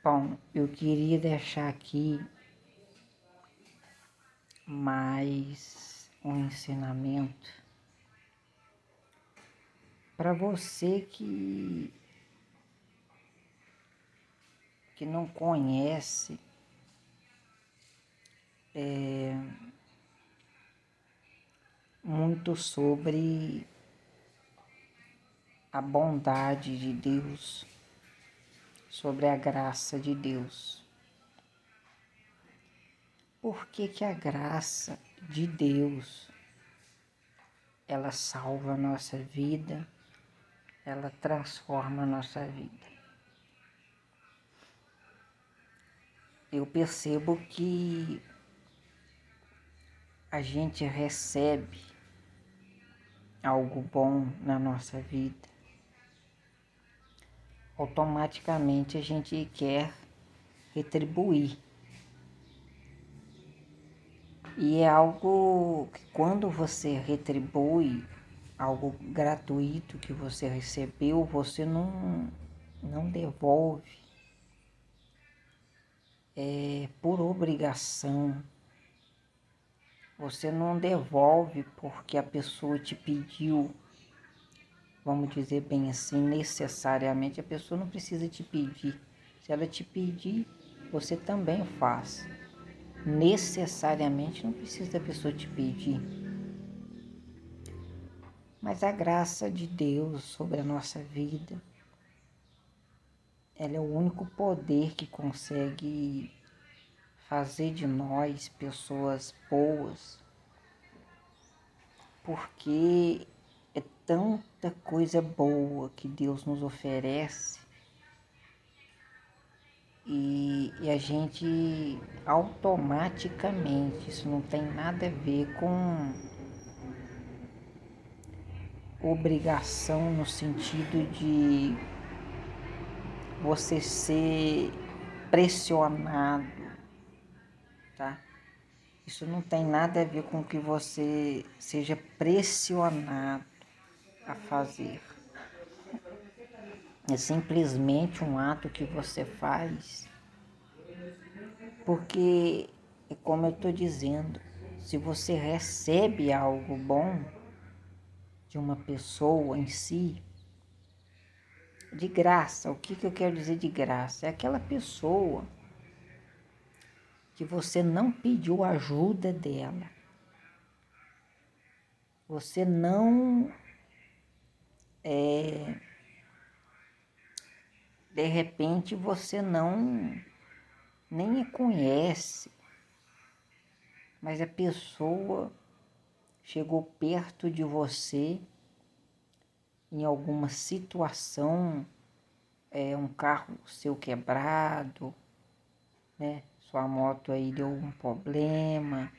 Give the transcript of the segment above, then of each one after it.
Bom, eu queria deixar aqui mais um ensinamento para você que não conhece muito sobre a bondade de Deus, sobre a graça de Deus. Por que a graça de Deus, ela salva a nossa vida, ela transforma a nossa vida? Eu percebo que a gente recebe algo bom na nossa vida, automaticamente a gente quer retribuir. E é algo que quando você retribui algo gratuito que você recebeu, você não devolve. É por obrigação. Você não devolve porque a pessoa te pediu, vamos dizer bem assim, necessariamente. A pessoa não precisa te pedir. Se ela te pedir, você também faz. Necessariamente não precisa da pessoa te pedir. Mas a graça de Deus sobre a nossa vida, ela é o único poder que consegue fazer de nós pessoas boas, porque é tanta coisa boa que Deus nos oferece e a gente automaticamente, isso não tem nada a ver com obrigação no sentido de você ser pressionado, tá? Isso não tem nada a ver com que você seja pressionado a fazer. É simplesmente um ato que você faz, porque, é como eu estou dizendo, se você recebe algo bom de uma pessoa em si, de graça, o que eu quero dizer de graça? É aquela pessoa que você não pediu ajuda dela, você não, de repente você não nem a conhece, mas a pessoa chegou perto de você em alguma situação, um carro seu quebrado, né? Sua moto aí deu um problema,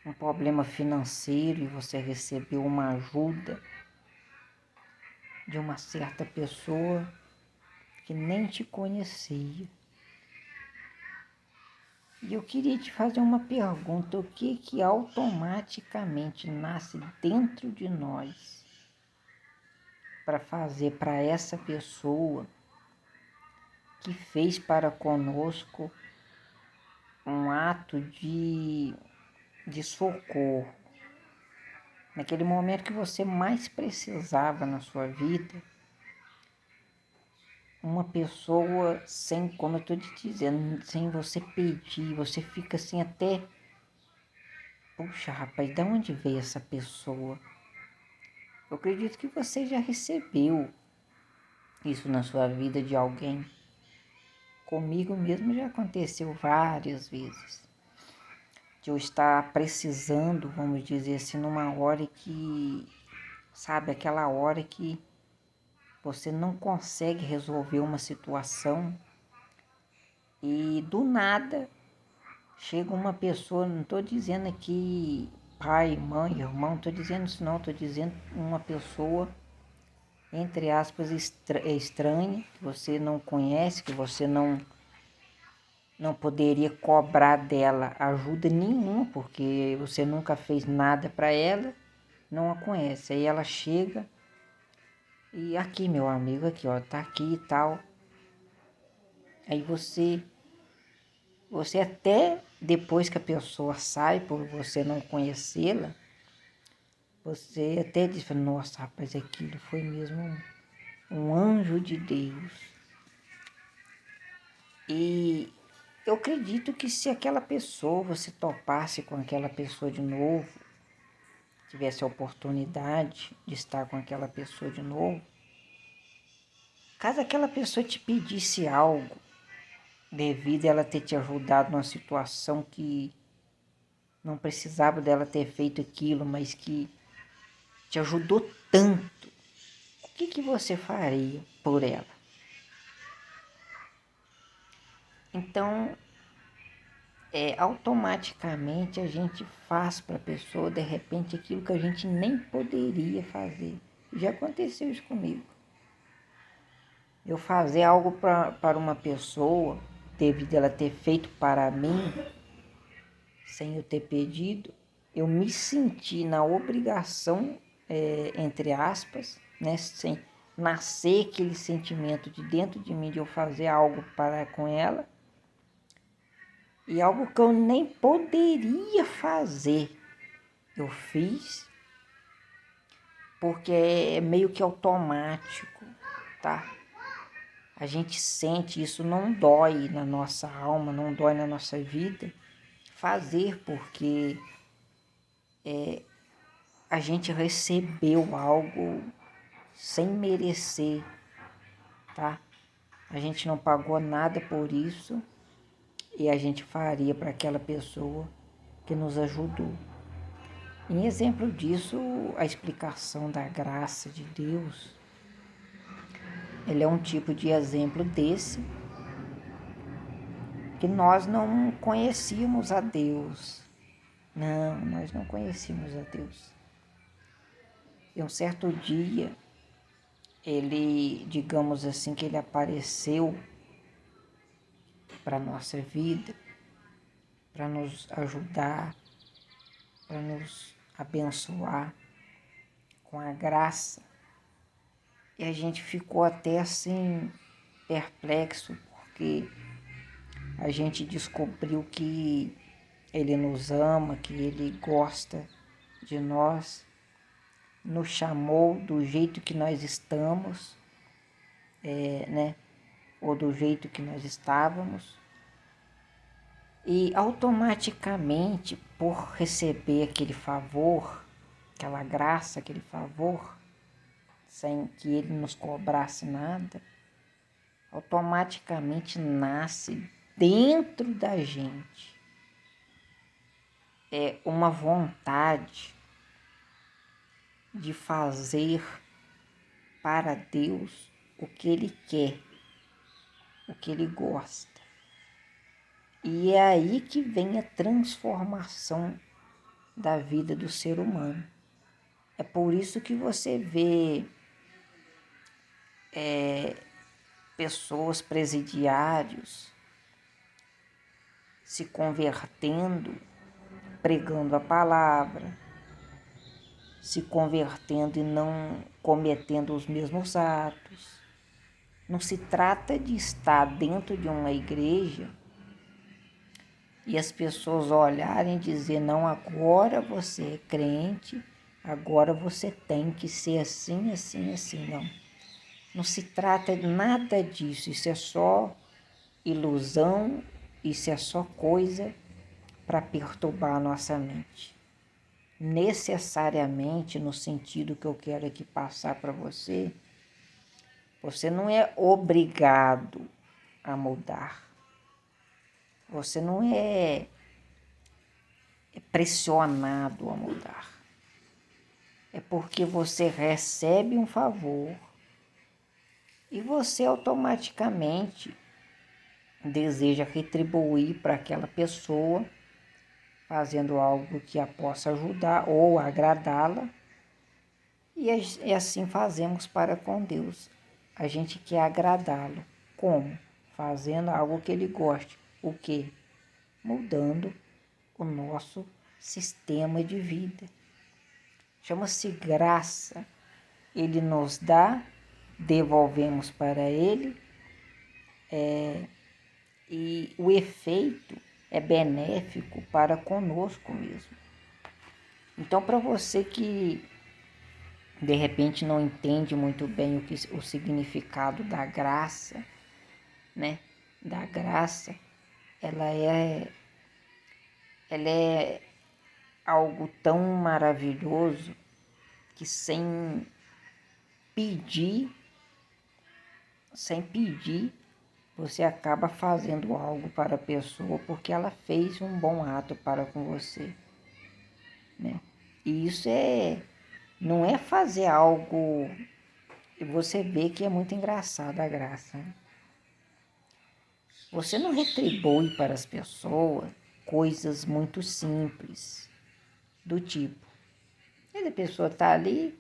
um problema financeiro e você recebeu uma ajuda de uma certa pessoa que nem te conhecia. E eu queria te fazer uma pergunta: o que automaticamente nasce dentro de nós para fazer para essa pessoa que fez para conosco um ato de socorro? Naquele momento que você mais precisava na sua vida, uma pessoa sem, como eu estou te dizendo, sem você pedir, você fica assim até, puxa rapaz, de onde veio essa pessoa? Eu acredito que você já recebeu isso na sua vida de alguém. Comigo mesmo já aconteceu várias vezes. De eu estar precisando, vamos dizer assim, numa hora que, sabe, aquela hora que você não consegue resolver uma situação e do nada chega uma pessoa, não estou dizendo aqui pai, mãe, irmão, não estou dizendo isso não, estou dizendo uma pessoa, entre aspas, estranha, que você não conhece, que você não poderia cobrar dela ajuda nenhuma, porque você nunca fez nada para ela, não a conhece. Aí ela chega E aqui, meu amigo, aqui, ó, tá aqui e tal. Aí você até depois que a pessoa sai, por você não conhecê-la, você até diz, nossa, rapaz, aquilo foi mesmo um anjo de Deus. E eu acredito que se aquela pessoa, você topasse com aquela pessoa de novo, tivesse a oportunidade de estar com aquela pessoa de novo, caso aquela pessoa te pedisse algo, devido a ela ter te ajudado numa situação que não precisava dela ter feito aquilo, mas que te ajudou tanto, o que você faria por ela? Então, automaticamente a gente faz para a pessoa, de repente, aquilo que a gente nem poderia fazer. Já aconteceu isso comigo. Eu fazer algo para uma pessoa, devido a ela ter feito para mim, sem eu ter pedido, eu me senti na obrigação, entre aspas, né, sem nascer aquele sentimento de dentro de mim de eu fazer algo para com ela, e algo que eu nem poderia fazer, eu fiz, porque é meio que automático, tá? A gente sente isso, não dói na nossa alma, não dói na nossa vida, fazer porque a gente recebeu algo sem merecer, tá? A gente não pagou nada por isso e a gente faria para aquela pessoa que nos ajudou. Em exemplo disso, a explicação da graça de Deus, ele é um tipo de exemplo desse, que nós não conhecíamos a Deus. Não, nós não conhecíamos a Deus. E um certo dia, ele, digamos assim, que ele apareceu para a nossa vida, para nos ajudar, para nos abençoar com a graça. E a gente ficou até assim perplexo, porque a gente descobriu que ele nos ama, que ele gosta de nós, nos chamou do jeito que nós estamos, né? Ou do jeito que nós estávamos. E automaticamente, por receber aquele favor, aquela graça, aquele favor, sem que ele nos cobrasse nada, automaticamente nasce dentro da gente uma vontade de fazer para Deus o que Ele quer, o que Ele gosta. E é aí que vem a transformação da vida do ser humano. É por isso que você vê pessoas, presidiários, se convertendo, pregando a palavra, se convertendo e não cometendo os mesmos atos. Não se trata de estar dentro de uma igreja e as pessoas olharem e dizer, não, agora você é crente, agora você tem que ser assim, assim, assim. Não. Não se trata de nada disso, isso é só ilusão, isso é só coisa para perturbar a nossa mente. Necessariamente, no sentido que eu quero aqui passar para você, você não é obrigado a mudar. Você não é pressionado a mudar. É porque você recebe um favor e você automaticamente deseja retribuir para aquela pessoa, fazendo algo que a possa ajudar ou agradá-la. E assim fazemos para com Deus. A gente quer agradá-lo. Como? Fazendo algo que ele goste. O quê? Mudando o nosso sistema de vida. Chama-se graça. Ele nos dá devolvemos para Ele, e o efeito é benéfico para conosco mesmo. Então, para você que de repente não entende muito bem o significado da graça, né? Da graça, ela é algo tão maravilhoso que pedir, sem pedir, você acaba fazendo algo para a pessoa porque ela fez um bom ato para com você, né? E isso não é fazer algo, e você vê que é muito engraçado a graça, né? Você não retribui para as pessoas coisas muito simples, do tipo, a pessoa está ali,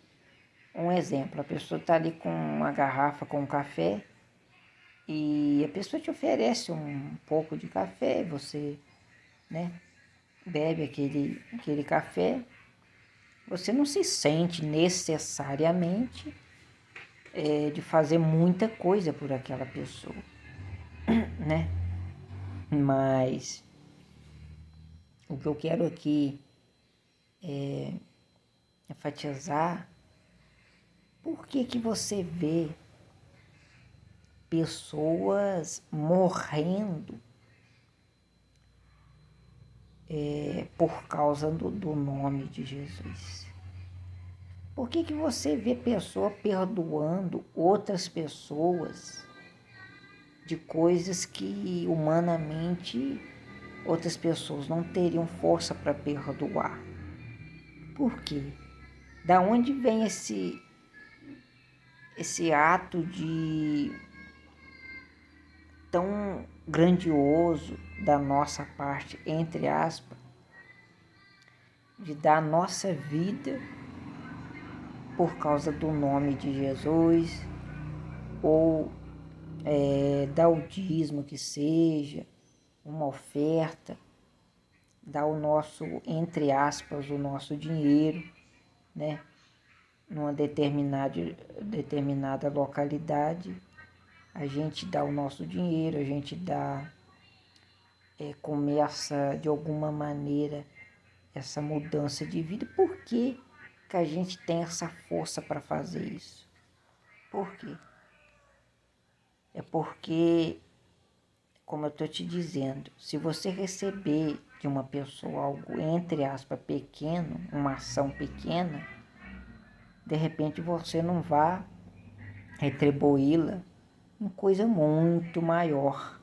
um exemplo, a pessoa está ali com uma garrafa com café e a pessoa te oferece um pouco de café, você, né, bebe aquele café, você não se sente necessariamente de fazer muita coisa por aquela pessoa, né? Mas o que eu quero aqui enfatizar, por que você vê pessoas morrendo por causa do nome de Jesus? Por que você vê pessoa perdoando outras pessoas de coisas que humanamente outras pessoas não teriam força para perdoar? Por quê? Da onde vem esse ato de tão grandioso da nossa parte, entre aspas, de dar a nossa vida por causa do nome de Jesus, ou dar o dízimo que seja, uma oferta, dar o nosso, entre aspas, o nosso dinheiro, né? Numa determinada localidade, a gente dá o nosso dinheiro, a gente começa de alguma maneira essa mudança de vida. Por que a gente tem essa força para fazer isso? Por quê? É porque, como eu estou te dizendo, se você receber de uma pessoa algo, entre aspas, pequeno, uma ação pequena, de repente você não vai retribuí-la em coisa muito maior,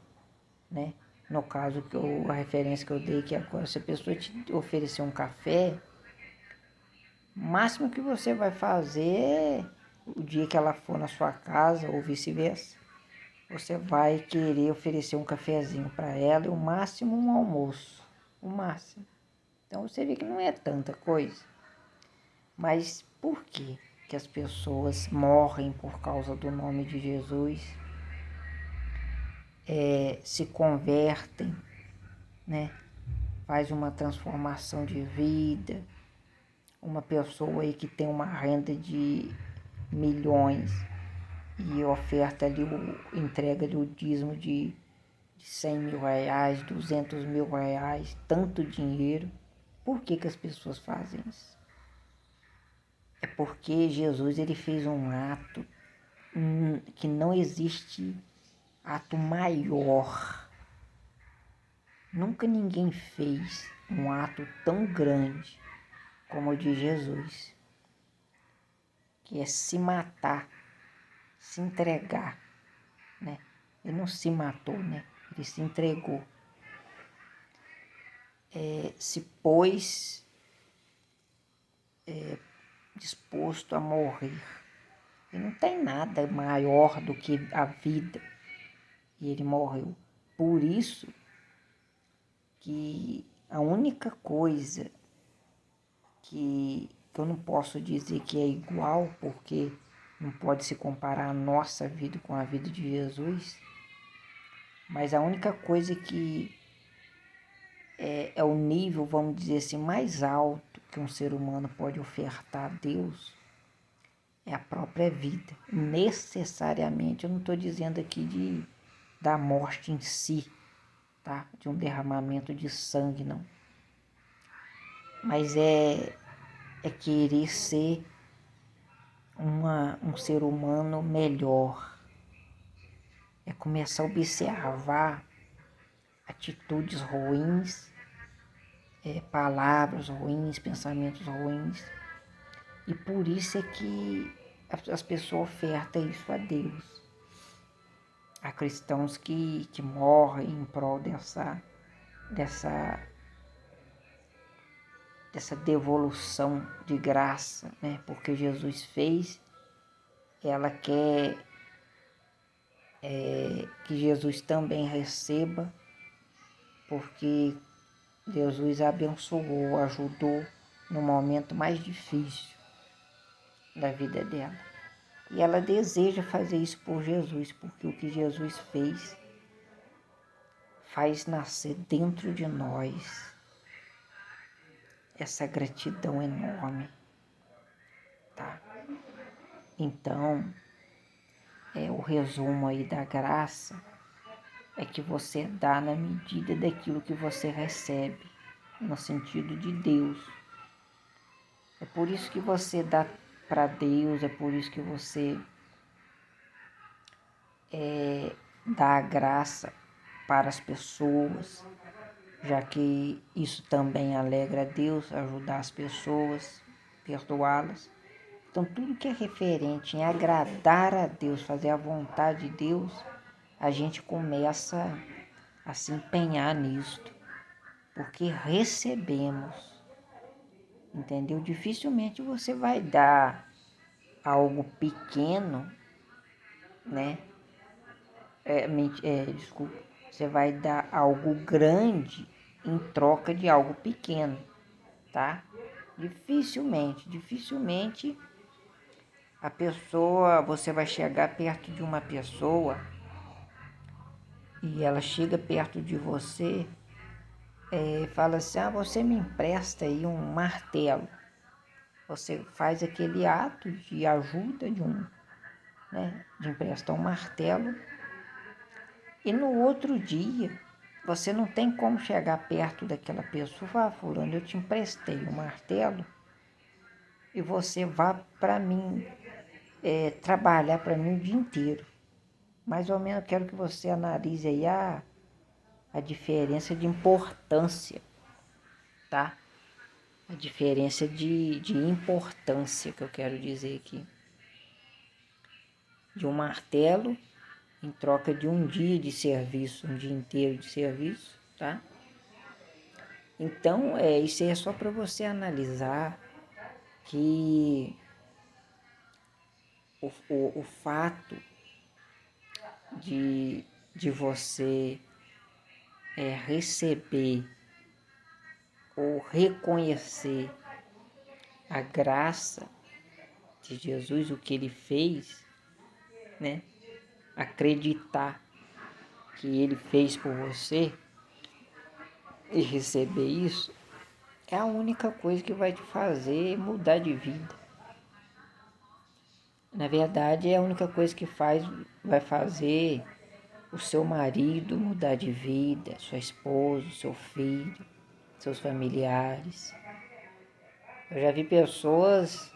né? No caso, a referência que eu dei, que agora, se a pessoa te oferecer um café, o máximo que você vai fazer é, o dia que ela for na sua casa ou vice-versa, você vai querer oferecer um cafezinho para ela e o máximo um almoço, o máximo. Então você vê que não é tanta coisa. Mas por que as pessoas morrem por causa do nome de Jesus, se convertem, né? Faz uma transformação de vida, uma pessoa aí que tem uma renda de milhões e oferta ali, entrega-lhe o dízimo de 100 mil reais, 200 mil reais, tanto dinheiro. Por que as pessoas fazem isso? É porque Jesus, ele fez um ato que não existe ato maior. Nunca ninguém fez um ato tão grande como o de Jesus, que é se matar, se entregar, né? Ele não se matou, né? Ele se entregou. Se pôs disposto a morrer. E não tem nada maior do que a vida. E ele morreu. Por isso que a única coisa que eu não posso dizer que é igual, porque não pode se comparar a nossa vida com a vida de Jesus, mas a única coisa que é o nível, vamos dizer assim, mais alto que um ser humano pode ofertar a Deus é a própria vida. Necessariamente, eu não estou dizendo aqui da morte em si, tá? De um derramamento de sangue, não. Mas é querer ser um ser humano melhor. É começar a observar atitudes ruins, palavras ruins, pensamentos ruins. E por isso é que as pessoas ofertam isso a Deus. Há cristãos que morrem em prol dessa devolução de graça, né? Porque Jesus fez, ela quer que Jesus também receba, porque Jesus abençoou, ajudou no momento mais difícil da vida dela. E ela deseja fazer isso por Jesus, porque o que Jesus fez faz nascer dentro de nós essa gratidão enorme, tá? Então, o resumo aí da graça é que você dá na medida daquilo que você recebe, no sentido de Deus. É por isso que você dá para Deus, é por isso que você dá a graça para as pessoas, já que isso também alegra a Deus, ajudar as pessoas, perdoá-las. Então, tudo que é referente em agradar a Deus, fazer a vontade de Deus, a gente começa a se empenhar nisto, porque recebemos, entendeu? Dificilmente você vai dar algo pequeno, né? Desculpa, você vai dar algo grande em troca de algo pequeno, tá? Dificilmente você vai chegar perto de uma pessoa e ela chega perto de você e fala assim, você me empresta aí um martelo. Você faz aquele ato de ajuda de emprestar um martelo e no outro dia você não tem como chegar perto daquela pessoa e falar, fulano, eu te emprestei um martelo e você vá para mim trabalhar para mim o dia inteiro. Mais ou menos eu quero que você analise aí a diferença de importância, tá? A diferença de importância que eu quero dizer aqui. De um martelo em troca de um dia de serviço, um dia inteiro de serviço, tá? Então, isso aí é só para você analisar que o fato de você receber ou reconhecer a graça de Jesus, o que ele fez, né? Acreditar que ele fez por você e receber isso é a única coisa que vai te fazer mudar de vida. Na verdade, é a única coisa que vai fazer o seu marido mudar de vida, sua esposa, seu filho, seus familiares. Eu já vi pessoas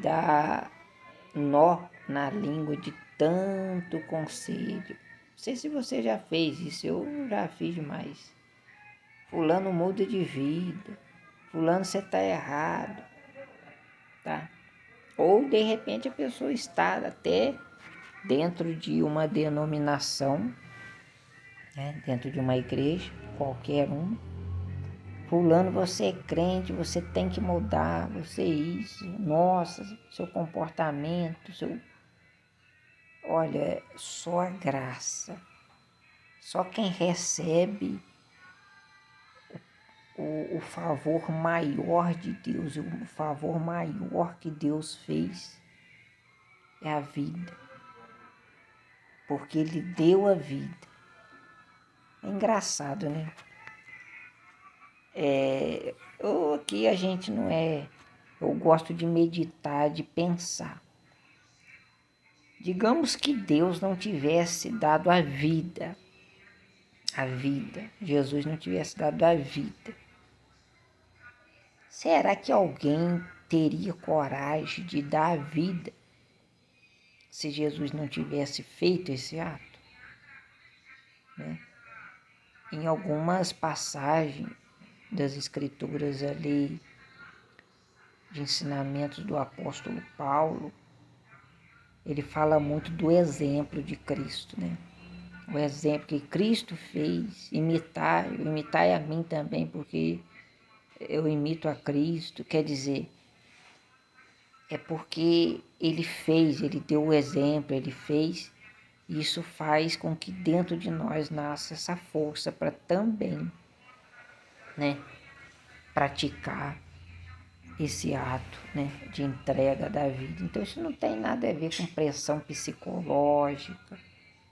dar nó na língua de tanto conselho. Não sei se você já fez isso, eu já fiz demais. Fulano muda de vida, fulano você está errado, tá? Ou de repente a pessoa está até dentro de uma denominação, né? Dentro de uma igreja, qualquer uma. Fulano, você é crente, você tem que mudar, você isso, nossa, seu comportamento, Olha, só a graça, só quem recebe o favor maior de Deus, o favor maior que Deus fez é a vida, porque Ele deu a vida. É engraçado, né? Aqui a gente não é Eu gosto de meditar, de pensar. Digamos que Deus não tivesse dado a vida, Jesus não tivesse dado a vida. Será que alguém teria coragem de dar a vida se Jesus não tivesse feito esse ato? Né? Em algumas passagens das Escrituras ali, de ensinamentos do apóstolo Paulo, ele fala muito do exemplo de Cristo, né? O exemplo que Cristo fez, imitai a mim também, porque eu imito a Cristo, quer dizer, é porque ele fez, ele deu o exemplo, ele fez, e isso faz com que dentro de nós nasça essa força para também, né, praticar esse ato, né, de entrega da vida. Então isso não tem nada a ver com pressão psicológica,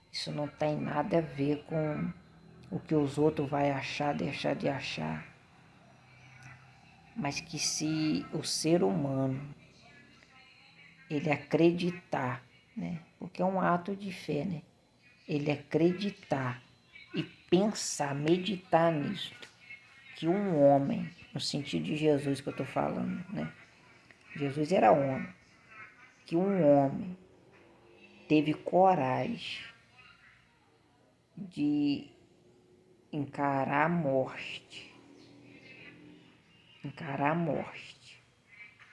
isso não tem nada a ver com o que os outros vão achar, deixar de achar, mas que se o ser humano ele acreditar, né, porque é um ato de fé, né, ele acreditar e pensar, meditar nisso, que um homem, no sentido de Jesus que eu estou falando, né, Jesus era homem, que um homem teve coragem de encarar a morte,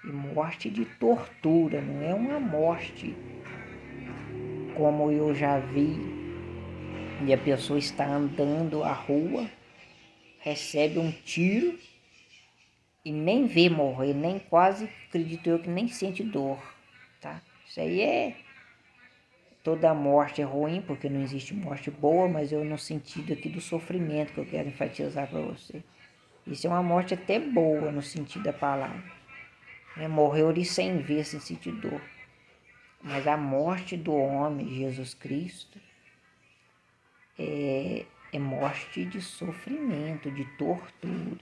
e morte de tortura, não é uma morte como eu já vi, e a pessoa está andando a rua, recebe um tiro e nem vê morrer, nem quase, acredito eu, que nem sente dor, tá? Isso aí toda morte é ruim, porque não existe morte boa, mas eu no sentido aqui do sofrimento que eu quero enfatizar para você. Isso é uma morte até boa no sentido da palavra. Morreu ali sem ver, sem sentir dor. Mas a morte do homem, Jesus Cristo, é morte de sofrimento, de tortura,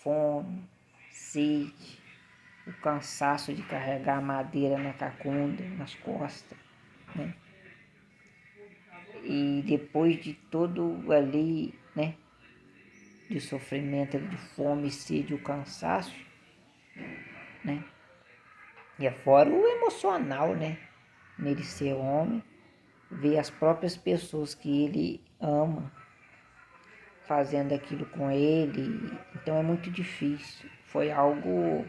fome, sede, o cansaço de carregar a madeira na cacunda, nas costas, né? E depois de todo ali, né, de sofrimento, de fome, sede, o cansaço, né? E fora o emocional, né? Nele ser homem, ver as próprias pessoas que ele ama fazendo aquilo com ele, então é muito difícil. Foi algo,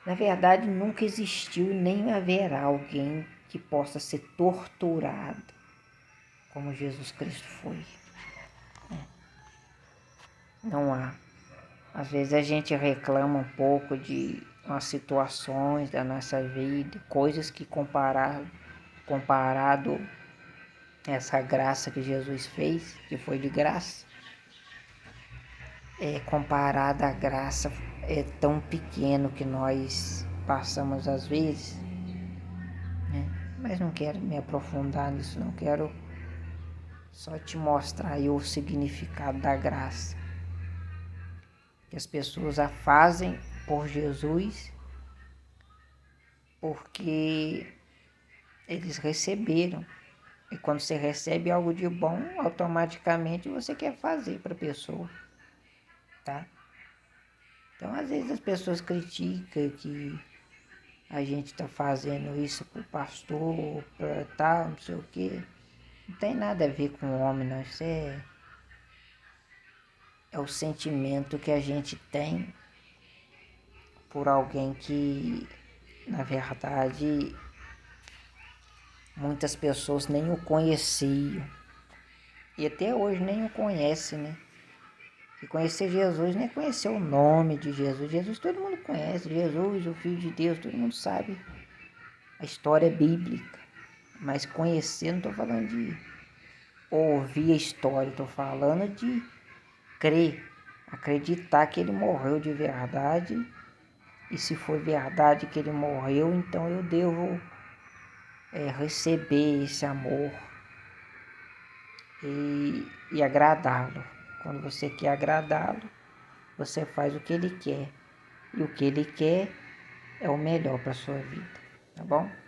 na verdade, nunca existiu nem haverá alguém que possa ser torturado como Jesus Cristo foi. Não há. Às vezes a gente reclama um pouco de umas situações da nossa vida, coisas que comparado a essa graça que Jesus fez, que foi de graça, comparada à graça é tão pequeno que nós passamos às vezes, né? Mas não quero me aprofundar nisso, não quero só te mostrar aí o significado da graça. Que as pessoas a fazem por Jesus porque eles receberam. E quando você recebe algo de bom, automaticamente você quer fazer para a pessoa, tá? Então, às vezes as pessoas criticam que a gente está fazendo isso para o pastor, para tal, não sei o quê. Não tem nada a ver com o homem, não. Isso é o sentimento que a gente tem por alguém que, na verdade, muitas pessoas nem o conheciam. E até hoje nem o conhecem, né? E conhecer Jesus não é conhecer o nome de Jesus. Jesus todo mundo conhece. Jesus, o Filho de Deus, todo mundo sabe. A história é bíblica. Mas conhecer, não estou falando de ouvir a história. Estou falando de crer. Acreditar que ele morreu de verdade. E se for verdade que ele morreu, então eu devo receber esse amor e agradá-lo. Quando você quer agradá-lo, você faz o que ele quer. E o que Ele quer é o melhor para a sua vida, tá bom?